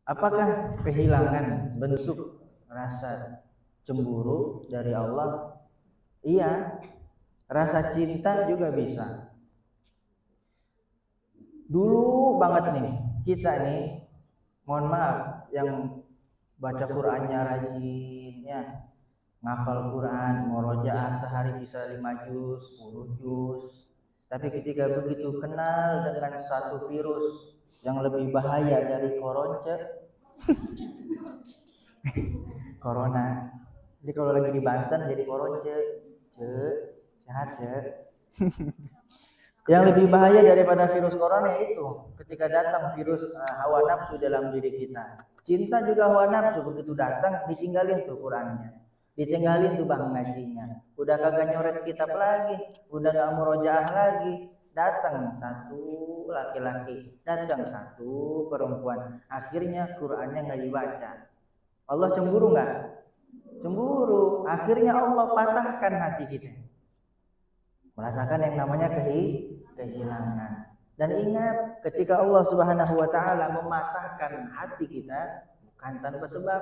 Apakah kehilangan bentuk rasa cemburu dari Allah? Iya, rasa cinta juga bisa. Dulu banget nih, kita nih, mohon maaf, yang baca Qur'annya rajin, ya, ngafal Quran, murojaah sehari bisa 5 juz, 10 juz. Tapi ketika begitu kenal dengan satu virus yang lebih bahaya dari corona. Jadi kalau lagi di Banten jadi koronce, sehat Yang lebih bahaya daripada virus corona itu ketika datang virus hawa nafsu dalam diri kita. Cinta juga hawa nafsu, begitu datang ditinggalin tuh Qurannya. Ditinggalin tuh bang ngajinya. Udah kagak nyoret kitab lagi, udah gak murojaah lagi. Datang satu laki-laki, datang satu perempuan. Akhirnya Qurannya nggak dibaca. Allah cemburu nggak? Cemburu. Akhirnya Allah patahkan hati kita. Merasakan yang namanya kehilangan. Dan ingat, ketika Allah Subhanahu wa taala mematahkan hati kita bukan tanpa sebab.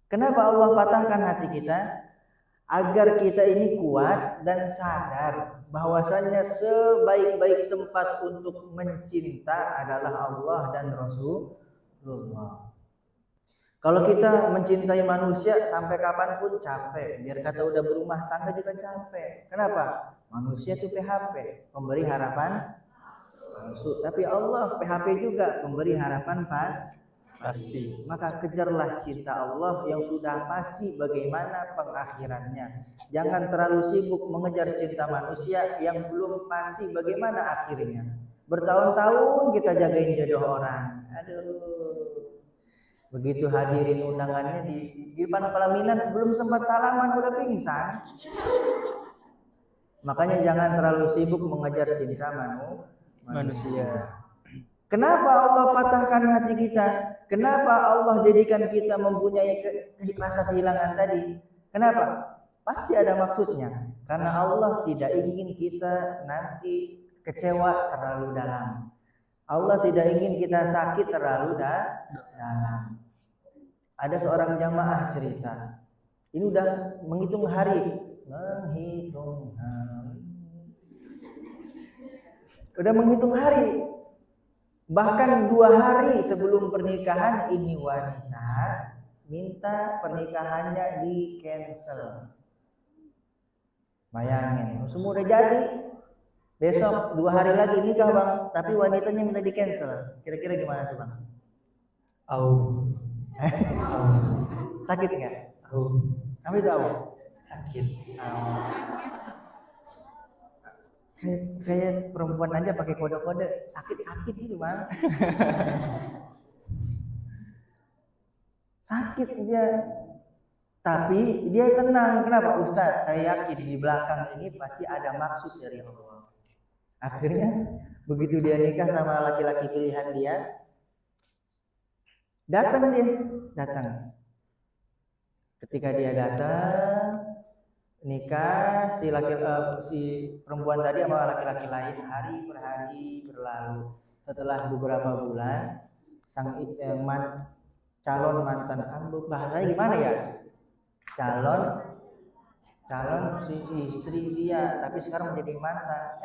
Kenapa Allah patahkan hati kita? Agar kita ini kuat dan sadar bahwasanya sebaik-baik tempat untuk mencinta adalah Allah dan Rasulullah. Kalau kita mencintai manusia sampai kapanpun capek. Biar kata udah berumah tangga juga capek. Kenapa? Manusia itu PHP, pemberi harapan palsu. Tapi Allah PHP juga, pemberi harapan pasti. Maka kejarlah cinta Allah yang sudah pasti bagaimana pengakhirannya. Jangan terlalu sibuk mengejar cinta manusia yang belum pasti bagaimana akhirnya. Bertahun-tahun kita jagain jodoh orang. Aduh. Begitu hadirin undangannya di depan pelaminan belum sempat salaman udah pingsan. Makanya jangan terlalu sibuk mengejar cinta manusia. Kenapa Allah patahkan hati kita? Kenapa Allah jadikan kita mempunyai rasa kehilangan tadi? Kenapa? Pasti ada maksudnya. Karena Allah tidak ingin kita nanti kecewa terlalu dalam. Allah tidak ingin kita sakit terlalu dalam. Ada seorang jamaah cerita, ini udah menghitung hari. Udah menghitung hari. Bahkan 2 hari sebelum pernikahan ini wanita minta pernikahannya di cancel. Bayangin, semua udah jadi. Besok 2 hari lagi nikah bang, tapi wanitanya minta di cancel. Kira-kira gimana tuh bang? Sakit nggak? Apa itu sakit. Kayak perempuan aja pakai kode-kode sakit gitu bang. Sakit dia, tapi dia tenang. Kenapa Ustaz? Saya yakin di belakang ini pasti ada maksud dari Allah. Akhirnya begitu dia nikah sama laki-laki pilihan dia, datang. Ketika dia datang nikah, si perempuan tadi sama laki-laki lain, hari per hari berlalu. Setelah beberapa bulan, sang calon mantan bahasanya gimana ya? Calon si istri dia, tapi sekarang menjadi mantan.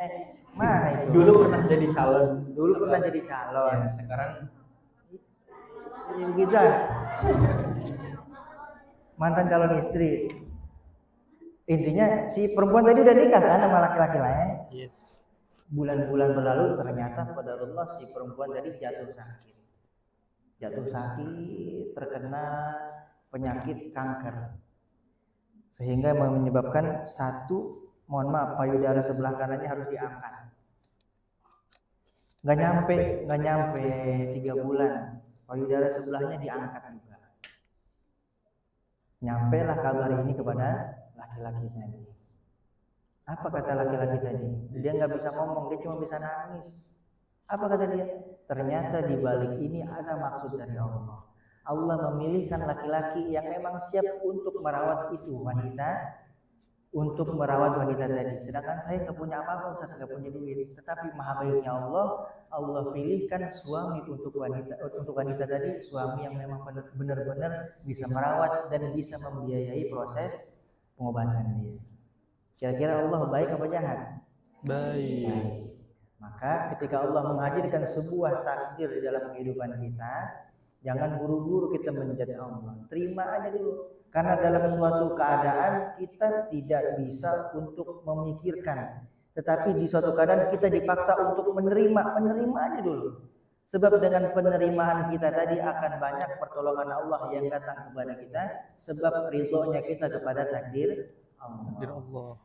Mana itu? Dulu pernah jadi calon. Ya, sekarang jadi begitu. Mantan calon istri. Intinya si perempuan tadi udah nikah kan sama laki-laki lain. Yes. Bulan-bulan berlalu ternyata qadarullah si perempuan tadi jatuh sakit, terkena penyakit kanker. Sehingga menyebabkan payudara sebelah kanannya harus diangkat. Nggak nyampe 3 bulan, payudara sebelahnya diangkat juga. Nyampailah kabar ini kepada laki-laki tadi. Apa kata laki-laki tadi? Dia nggak bisa ngomong, dia cuma bisa nangis. Apa kata dia? Ternyata di balik ini ada maksud dari Allah. Allah memilihkan laki-laki yang memang siap untuk merawat itu wanita untuk merawat wanita tadi. Sedangkan saya nggak punya apa-apa, Ustaz, nggak punya duit. Tetapi maha baiknya Allah pilihkan suami untuk wanita tadi, suami yang memang benar-benar bisa merawat dan bisa membiayai proses pengobatan dia. Kira-kira Allah baik apa jahat? Baik. Maka ketika Allah menghadirkan sebuah takdir di dalam kehidupan kita, jangan buru-buru kita menjudge Allah. Terima aja dulu. Karena dalam suatu keadaan kita tidak bisa untuk memikirkan, tetapi di suatu keadaan kita dipaksa untuk menerima aja dulu. Sebab dengan penerimaan kita tadi akan banyak pertolongan Allah yang datang kepada kita, sebab ridhonya kita kepada takdir Allah.